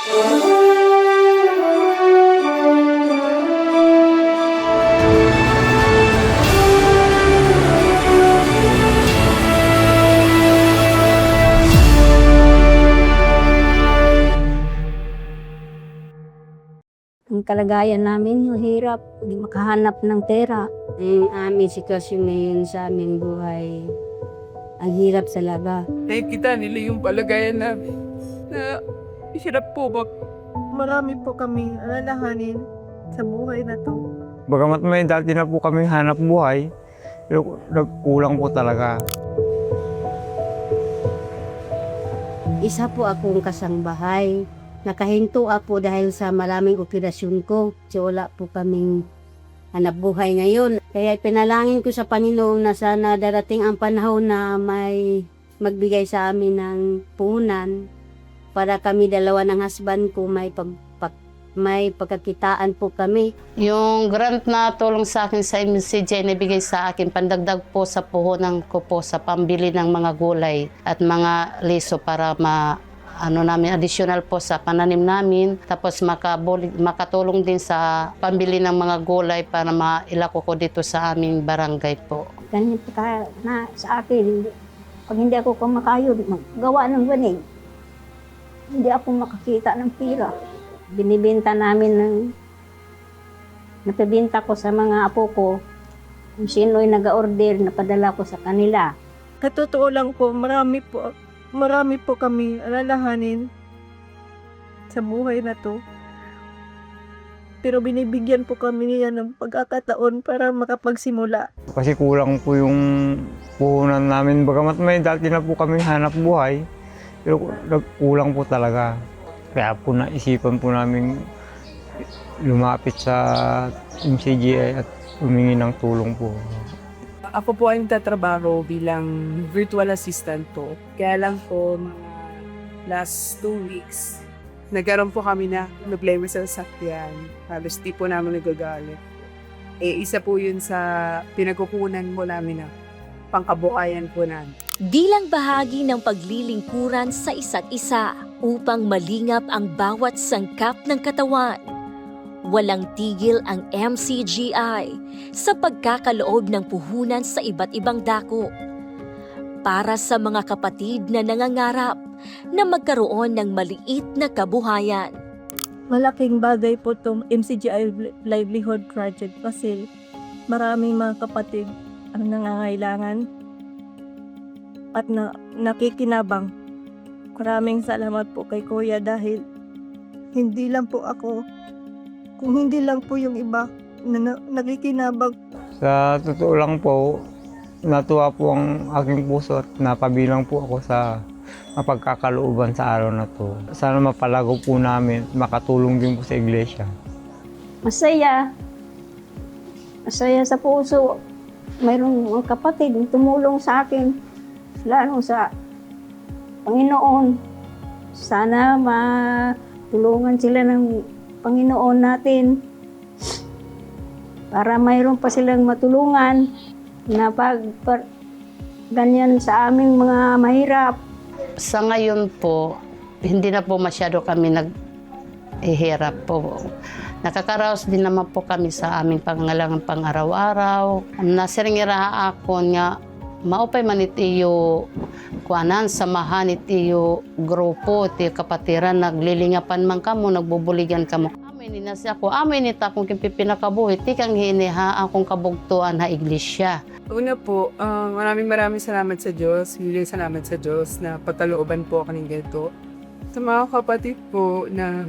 Ang kalagayan namin, mahirap, hindi makahanap ng pera. Ang aming sitwasyon ngayon sa aming buhay, ang hirap talaga. Nakikita nila yung palagayan namin na hirap po ba? Marami po kaming alalahanin sa buhay na to. Bagamat may dati na po kami hanap buhay, pero nagkulang po talaga. Isa po akong kasangbahay. Nakahinto ako dahil sa maraming operasyon ko. So wala po kaming hanap buhay ngayon. Kaya pinalangin ko sa Panginoon na sana darating ang panahon na may magbigay sa amin ng puhunan para kami dalawa ng husband ko may pagkakitaan po kami. Yung grant na tulong sa akin sa MCJ na ibigay sa akin, pandagdag po sa puhunan ko po sa pambili ng mga gulay at mga liso para namin, additional po sa pananim namin. Tapos makatulong din sa pambili ng mga gulay para mailako ko dito sa aming barangay po. Ganyan pa na sa akin, pag hindi ako kumakayod, magawa ng ganing. Hindi ako makakita ng pira. Binibenta namin napibenta ko sa mga apo ko. Kung sino'y nag-order, napadala ko sa kanila. Sa totoo lang po, marami po kami alalahanin sa buhay na to. Pero binibigyan po kami niya ng pagkakataon para makapagsimula. Kasi kulang po yung puhunan namin. Bagamat may dati na po kami hanap buhay, pero kulang po talaga. Kaya po naisipan po namin lumapit sa MCGI at humingi ng tulong po. Ako po ay nagtatrabaho bilang virtual assistant po. Kaya lang po, mga last 2 weeks, nagkaroon po kami na problema sa sasakyan. Halos di po namin nagagalit. Isa po yun sa pinagkukunan mo namin na pangkabuhayan po namin. Bilang bahagi ng paglilingkuran sa isa't isa upang malingap ang bawat sangkap ng katawan, walang tigil ang MCGI sa pagkakaloob ng puhunan sa iba't ibang dako para sa mga kapatid na nangangarap na magkaroon ng maliit na kabuhayan. Malaking bagay po itong MCGI Livelihood Project kasi maraming mga kapatid ang nangangailangan at nakikinabang. Maraming salamat po kay Kuya dahil hindi lang po ako, kung hindi lang po yung iba na nakikinabang. Sa totoo lang po, natuwa po ang aking puso at napabilang po ako sa mapagkakalooban sa araw na to. Sana mapalago po namin, makatulong din po sa iglesia. Masaya. Masaya sa puso. Mayroong mga kapatid na tumulong sa akin, lalo sa Panginoon. Sana matulungan sila ng Panginoon natin para mayroon pa silang matulungan na pag ganyan sa aming mga mahirap. Sa ngayon po, hindi na po masyado kami naghihirap po. Nakakaraos din naman po kami sa aming pangangailangan pang-araw-araw. Nasiringira ako nga, maupay man itiyo kuanan, samahan itiyo grupo, itiyo kapatiran, naglilingapan man kamo, nagbubuligan kamo. Amay ni nasi ako, amay ni ta akong pinakabuhi, ti kang hiniha akong kabugtuan ha iglesia. Una po, maraming salamat sa Diyos. Hiling salamat sa Diyos na pagkalooban po ako ng ganito. Sa mga kapatid po na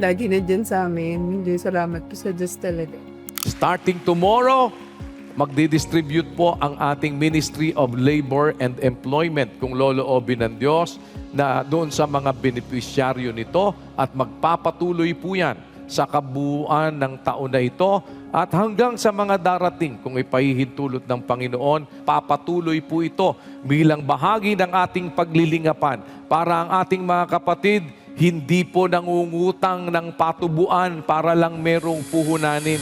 lagi na dyan sa amin, hindi salamat po sa Diyos talaga. Starting tomorrow, magdi-distribute po ang ating Ministry of Labor and Employment kung loloobin ng Diyos na doon sa mga benepisyaryo nito at magpapatuloy po yan sa kabuuan ng taon na ito at hanggang sa mga darating kung ipahihintulot ng Panginoon, papatuloy po ito bilang bahagi ng ating paglilingapan para ang ating mga kapatid hindi po nangungutang ng patubuan para lang merong puhunanin.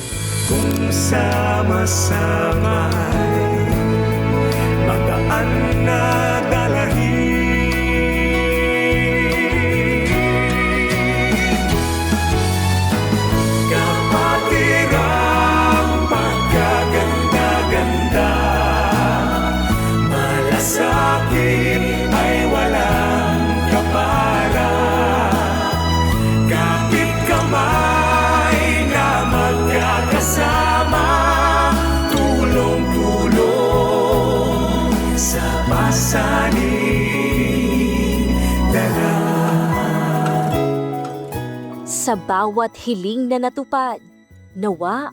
Kung sama-sama'y magaan na dalahin, sakit ay walang kapala. Kapit kamay na magkakasama, tulong-tulong sa pasaning dala. Sa bawat hiling na natupad, nawa,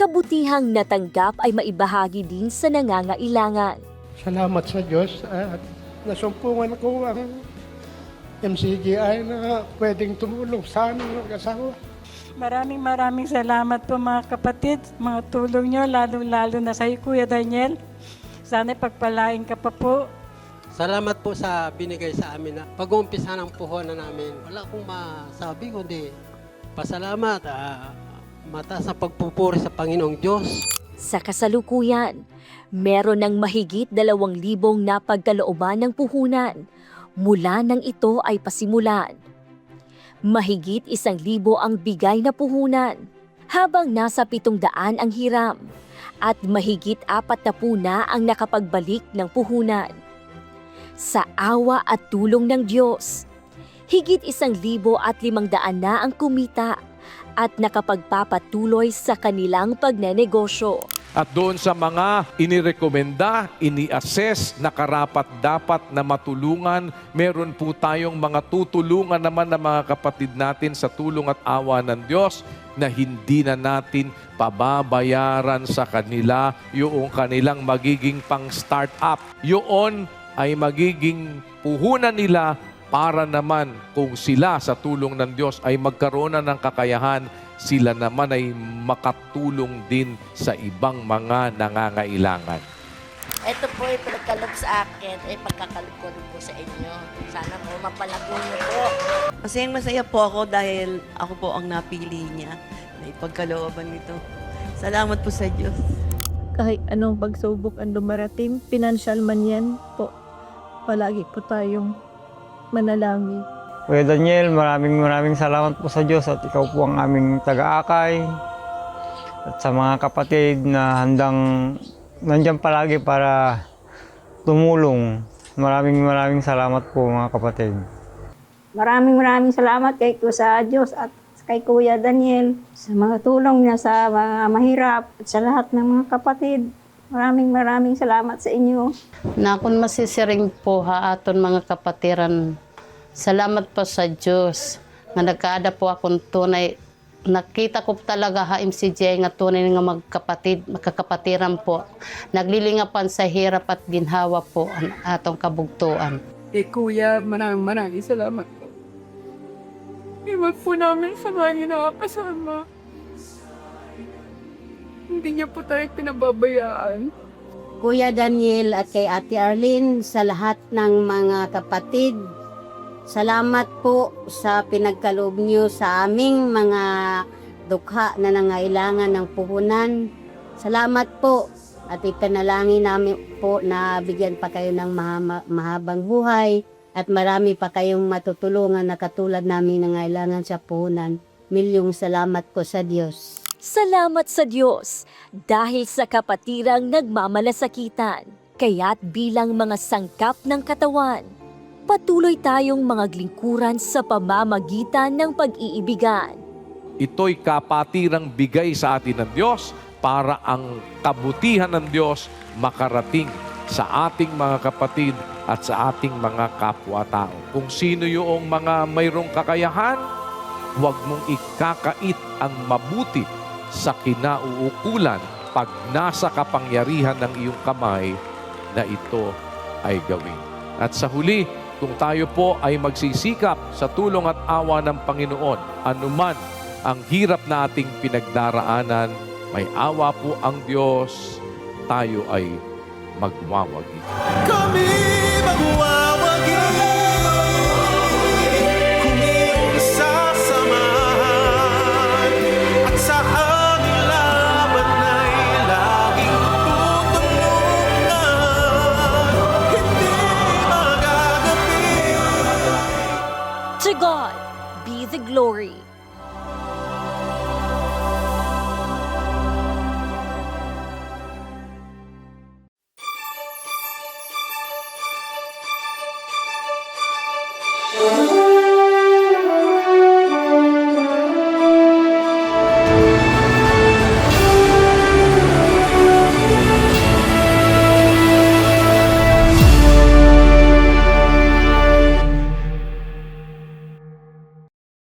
kabutihang natanggap ay maibahagi din sa nangangailangan. Salamat sa Diyos at nasumpungan ko ang MCGI na pwedeng tumulong sa aming mag-asawa. Maraming salamat po mga kapatid, mga tulong nyo, lalo na sa iyo, Kuya Daniel. Sana pagpalain ka pa po. Salamat po sa binigay sa amin na pag-uumpisa ng puhunan namin. Wala akong masabi kundi pasalamat. Mataas na pagpupuri sa Panginoong Diyos. Sa kasalukuyan, meron ng mahigit 2,000 na pagkalooban ng puhunan mula nang ito ay pasimulan. Mahigit 1,000 ang bigay na puhunan, habang nasa 700 ang hiram, at mahigit 40 na ang nakapagbalik ng puhunan. Sa awa at tulong ng Diyos, higit 1,500 na ang kumita at nakapagpapatuloy sa kanilang pagnenegosyo. At doon sa mga inirekomenda, ini-assess na karapat-dapat na matulungan, meron po tayong mga tutulungan naman ng mga kapatid natin sa tulong at awa ng Diyos na hindi na natin pababayaran sa kanila yung kanilang magiging pang-startup. Yun ay magiging puhunan nila para naman kung sila sa tulong ng Diyos ay magkaroon na ng kakayahan, sila naman ay makatulong din sa ibang mga nangangailangan. Ito po ay pinagkaloob sa akin, ay pagkakaloob ko rin po sa inyo. Sana po mapalago niyo po. Masaya po ako dahil ako po ang napili niya na ipagkalooban nito. Salamat po sa Diyos. Kahit anong pagsubok ang dumarating, financial man yan po, palagi po tayong manalangin. Kuya Daniel, maraming salamat po sa Diyos at ikaw po ang aming taga-akay. At sa mga kapatid na nandyan palagi para tumulong. Maraming salamat po mga kapatid. Maraming salamat kay sa Diyos at kay Kuya Daniel sa mga tulong niya sa mga mahirap at sa lahat ng mga kapatid. Maraming salamat sa inyo. Na kung masisiring po ha aton mga kapatiran, salamat po sa Diyos nga nagkaada po akong tunay. Nakita ko talaga ha MCGI nga tunay nga magkakapatiran po. Naglilingapan sa hirap at ginhawa po ang atong kabugtuan. Kuya, maraming salamat po. Iwan po namin sa mga nakakasama. Hindi niya po tayo pinababayaan. Kuya Daniel at kay Ate Arlene, sa lahat ng mga kapatid, salamat po sa pinagkaloob niyo sa aming mga dukha na nangailangan ng puhunan. Salamat po at ipanalangin namin po na bigyan pa kayo ng mahabang buhay at marami pa kayong matutulungan na katulad namin nangailangan sa puhunan. Milyong salamat po sa Diyos. Salamat sa Diyos dahil sa kapatirang nagmamalasakitan. Kaya't bilang mga sangkap ng katawan, patuloy tayong mga glingkuran sa pamamagitan ng pag-iibigan. Ito'y kapatirang bigay sa atin ng Diyos para ang kabutihan ng Diyos makarating sa ating mga kapatid at sa ating mga kapwa-tao. Kung sino yung mga mayroong kakayahan, huwag mong ikakait ang mabuti sa kinauukulan pag nasa kapangyarihan ng iyong kamay na ito ay gawin. At sa huli, kung tayo po ay magsisikap sa tulong at awa ng Panginoon, anuman ang hirap na ating pinagdaraanan, may awa po ang Diyos, tayo ay magwawagi. Kami magwawagi kung iyong sasamahan at sa aming laban ay laging tutulungan. Hindi magagabi. To God be the glory. Panginoon.